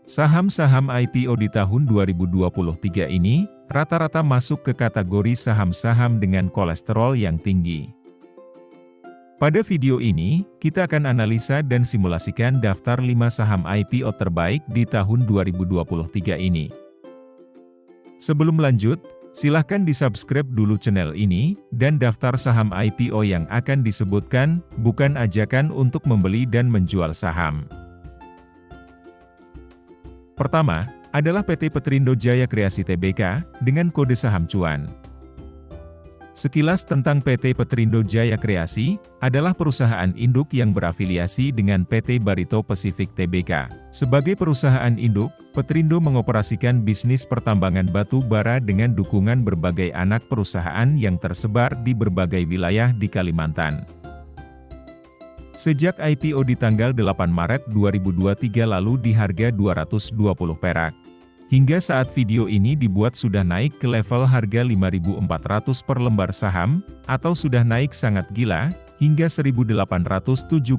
Saham-saham IPO di tahun 2023 ini, rata-rata masuk ke kategori saham-saham dengan kolesterol yang tinggi. Pada video ini, kita akan analisa dan simulasikan daftar 5 saham IPO terbaik di tahun 2023 ini. Sebelum lanjut, silahkan di-subscribe dulu channel ini, dan daftar saham IPO yang akan disebutkan, bukan ajakan untuk membeli dan menjual saham. Pertama, adalah PT Petrindo Jaya Kreasi Tbk, dengan kode saham cuan. Sekilas tentang PT Petrindo Jaya Kreasi, adalah perusahaan induk yang berafiliasi dengan PT Barito Pacific Tbk. Sebagai perusahaan induk, Petrindo mengoperasikan bisnis pertambangan batu bara dengan dukungan berbagai anak perusahaan yang tersebar di berbagai wilayah di Kalimantan. Sejak IPO di tanggal 8 Maret 2023 lalu di harga 220 perak. Hingga saat video ini dibuat sudah naik ke level harga 5.400 per lembar saham, atau sudah naik sangat gila, hingga 1.870,80%.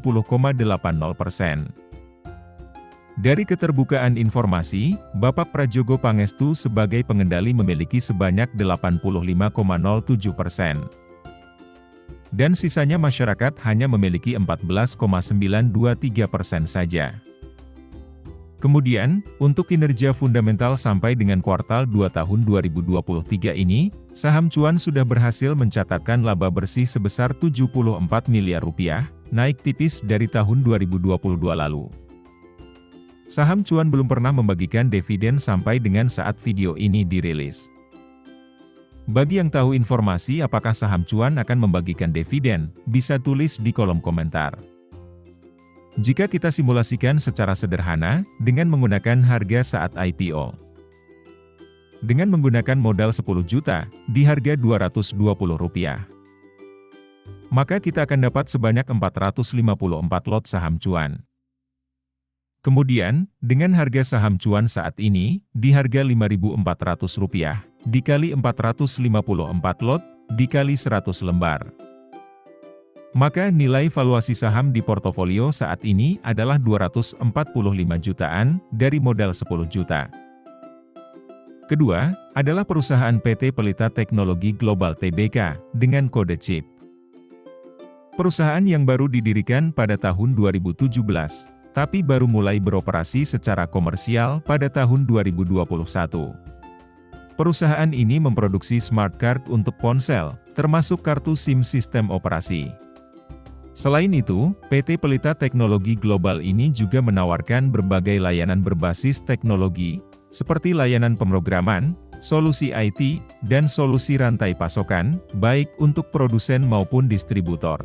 Dari keterbukaan informasi, Bapak Prajogo Pangestu sebagai pengendali memiliki sebanyak 85,07%. Dan sisanya masyarakat hanya memiliki 14,923% saja. Kemudian, untuk kinerja fundamental sampai dengan kuartal 2 tahun 2023 ini, saham cuan sudah berhasil mencatatkan laba bersih sebesar 74 miliar rupiah, naik tipis dari tahun 2022 lalu. Saham cuan belum pernah membagikan dividen sampai dengan saat video ini dirilis. Bagi yang tahu informasi apakah saham cuan akan membagikan dividen, bisa tulis di kolom komentar. Jika kita simulasikan secara sederhana, dengan menggunakan harga saat IPO. Dengan menggunakan modal 10 juta, di harga Rp220. Maka kita akan dapat sebanyak 454 lot saham cuan. Kemudian, dengan harga saham cuan saat ini, di harga Rp5.400, dikali 454 lot, dikali 100 lembar. Maka nilai valuasi saham di portofolio saat ini adalah 245 jutaan, dari modal 10 juta. Kedua, adalah perusahaan PT Pelita Teknologi Global Tbk, dengan kode CHIP. Perusahaan yang baru didirikan pada tahun 2017, tapi baru mulai beroperasi secara komersial pada tahun 2021. Perusahaan ini memproduksi smart card untuk ponsel, termasuk kartu SIM sistem operasi. Selain itu, PT Pelita Teknologi Global ini juga menawarkan berbagai layanan berbasis teknologi, seperti layanan pemrograman, solusi IT, dan solusi rantai pasokan, baik untuk produsen maupun distributor.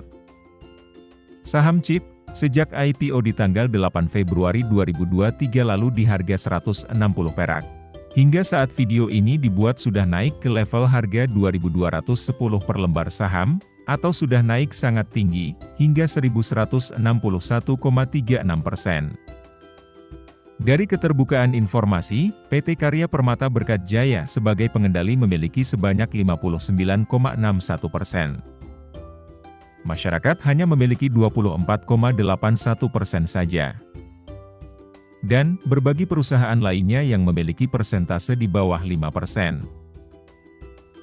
Saham CHIP, sejak IPO di tanggal 8 Februari 2023 lalu di harga 160 perak. Hingga saat video ini dibuat sudah naik ke level harga 2.210 per lembar saham, atau sudah naik sangat tinggi, hingga 1.161,36%. Dari keterbukaan informasi, PT Karya Permata Berkat Jaya sebagai pengendali memiliki sebanyak 59,61%. Masyarakat hanya memiliki 24,81% saja. Dan, berbagi perusahaan lainnya yang memiliki persentase di bawah 5%.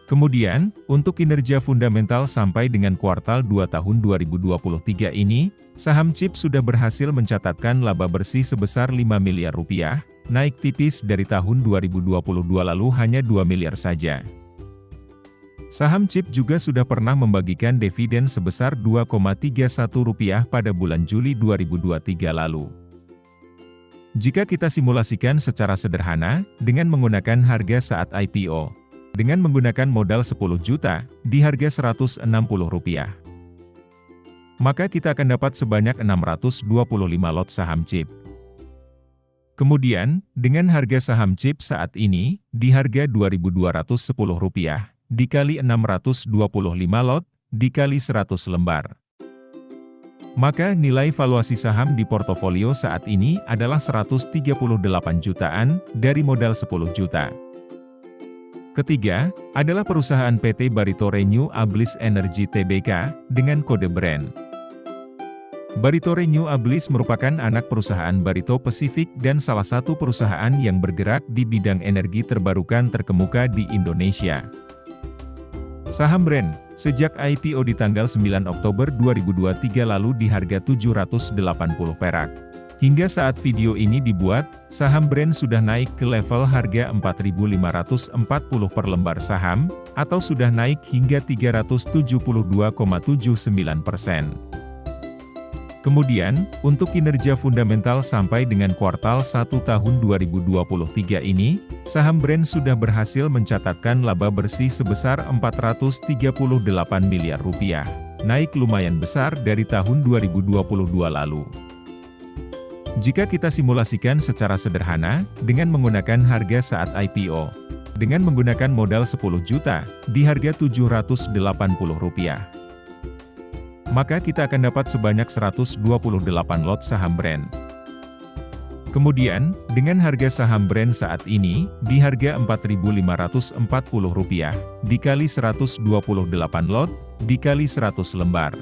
Kemudian, untuk kinerja fundamental sampai dengan kuartal 2 tahun 2023 ini, saham CHIP sudah berhasil mencatatkan laba bersih sebesar 5 miliar rupiah, naik tipis dari tahun 2022 lalu hanya 2 miliar saja. Saham CHIP juga sudah pernah membagikan dividen sebesar Rp2,31 pada bulan Juli 2023 lalu. Jika kita simulasikan secara sederhana, dengan menggunakan harga saat IPO, dengan menggunakan modal 10 juta, di harga Rp160, maka kita akan dapat sebanyak 625 lot saham CHIP. Kemudian, dengan harga saham CHIP saat ini, di harga Rp2.210, dikali 625 lot, dikali 100 lembar. Maka nilai valuasi saham di portofolio saat ini adalah 138 jutaan, dari modal 10 juta. Ketiga, adalah perusahaan PT Barito Renew Ablis Energy Tbk, dengan kode brand. Barito Renewables merupakan anak perusahaan Barito Pacific dan salah satu perusahaan yang bergerak di bidang energi terbarukan terkemuka di Indonesia. Saham Brand, sejak IPO di tanggal 9 Oktober 2023 lalu di harga 780 perak. Hingga saat video ini dibuat, saham Brand sudah naik ke level harga 4.540 per lembar saham, atau sudah naik hingga 372,79%. Kemudian, untuk kinerja fundamental sampai dengan kuartal 1 tahun 2023 ini, saham Brand sudah berhasil mencatatkan laba bersih sebesar 438 miliar rupiah, naik lumayan besar dari tahun 2022 lalu. Jika kita simulasikan secara sederhana, dengan menggunakan harga saat IPO, dengan menggunakan modal 10 juta, di harga 780 rupiah. Maka kita akan dapat sebanyak 128 lot saham Brand. Kemudian, dengan harga saham Brand saat ini, di harga Rp4.540, dikali 128 lot, dikali 100 lembar.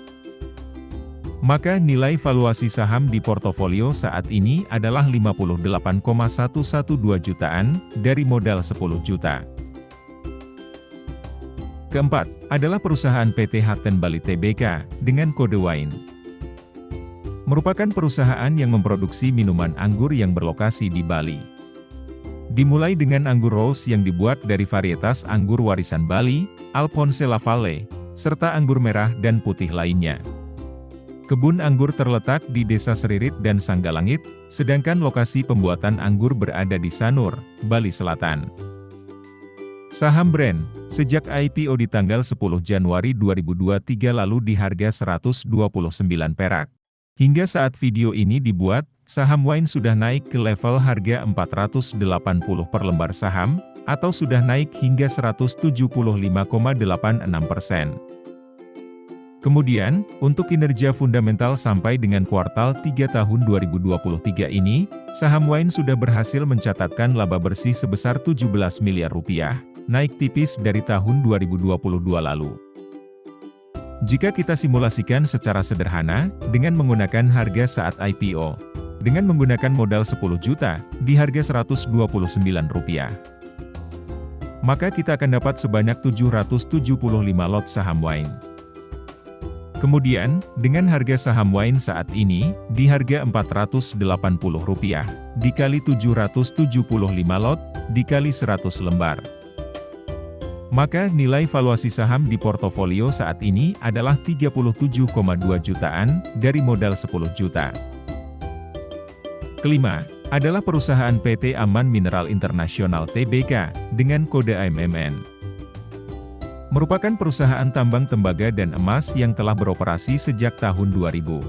Maka nilai valuasi saham di portofolio saat ini adalah 58,112 jutaan, dari modal 10 juta. Keempat, adalah perusahaan PT Haten Bali Tbk, dengan kode WINE. Merupakan perusahaan yang memproduksi minuman anggur yang berlokasi di Bali. Dimulai dengan anggur rose yang dibuat dari varietas anggur warisan Bali, Alphonse Lavalle, serta anggur merah dan putih lainnya. Kebun anggur terletak di Desa Seririt dan Sanggalangit, sedangkan lokasi pembuatan anggur berada di Sanur, Bali Selatan. Saham Brand, sejak IPO di tanggal 10 Januari 2023 lalu di harga 129 perak. Hingga saat video ini dibuat, saham WINE sudah naik ke level harga 480 per lembar saham, atau sudah naik hingga 175,86%. Kemudian, untuk kinerja fundamental sampai dengan kuartal 3 tahun 2023 ini, saham WINE sudah berhasil mencatatkan laba bersih sebesar 17 miliar rupiah, naik tipis dari tahun 2022 lalu. Jika kita simulasikan secara sederhana, dengan menggunakan harga saat IPO, dengan menggunakan modal 10 juta, di harga Rp129, maka kita akan dapat sebanyak 775 lot saham WINE. Kemudian, dengan harga saham WINE saat ini, di harga Rp480, dikali 775 lot, dikali 100 lembar. Maka nilai valuasi saham di portofolio saat ini adalah 37,2 jutaan, dari modal 10 juta. Kelima, adalah perusahaan PT Aman Mineral Internasional Tbk, dengan kode AMMN. Merupakan perusahaan tambang tembaga dan emas yang telah beroperasi sejak tahun 2000.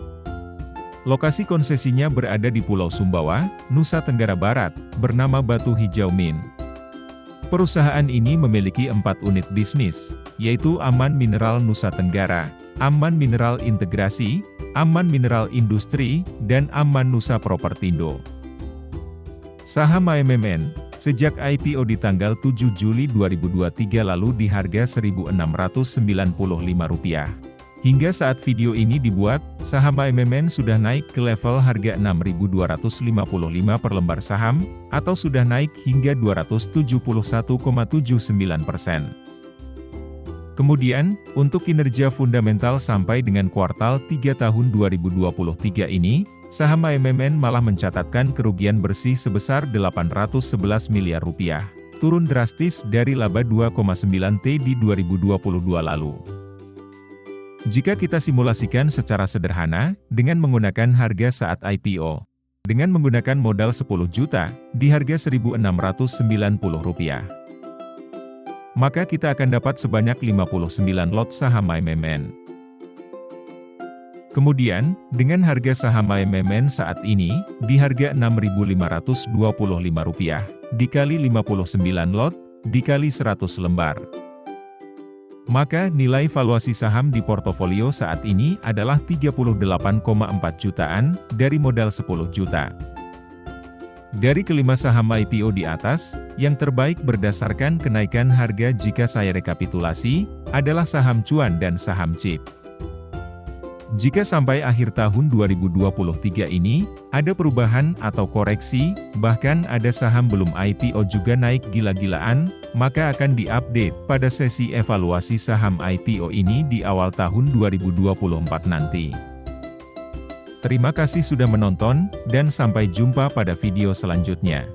Lokasi konsesinya berada di Pulau Sumbawa, Nusa Tenggara Barat, bernama Batu Hijau Min. Perusahaan ini memiliki 4 unit bisnis, yaitu Aman Mineral Nusa Tenggara, Aman Mineral Integrasi, Aman Mineral Industri, dan Aman Nusa Propertindo. Saham AMMN, sejak IPO di tanggal 7 Juli 2023 lalu di harga Rp1.695. Hingga saat video ini dibuat, saham AMMN sudah naik ke level harga Rp6.255 per lembar saham, atau sudah naik hingga 271,79%. Kemudian, untuk kinerja fundamental sampai dengan kuartal 3 tahun 2023 ini, saham AMMN malah mencatatkan kerugian bersih sebesar 811 miliar rupiah, turun drastis dari laba 2,9 T di 2022 lalu. Jika kita simulasikan secara sederhana, dengan menggunakan harga saat IPO, dengan menggunakan modal 10 juta, di harga Rp1.690, maka kita akan dapat sebanyak 59 lot saham AMMN. Kemudian, dengan harga saham AMMN saat ini, di harga Rp6.525, dikali 59 lot, dikali 100 lembar. Maka nilai valuasi saham di portofolio saat ini adalah 38,4 jutaan, dari modal 10 juta. Dari kelima saham IPO di atas, yang terbaik berdasarkan kenaikan harga jika saya rekapitulasi, adalah saham Cuan dan saham CIP. Jika sampai akhir tahun 2023 ini, ada perubahan atau koreksi, bahkan ada saham belum IPO juga naik gila-gilaan, maka akan diupdate pada sesi evaluasi saham IPO ini di awal tahun 2024 nanti. Terima kasih sudah menonton, dan sampai jumpa pada video selanjutnya.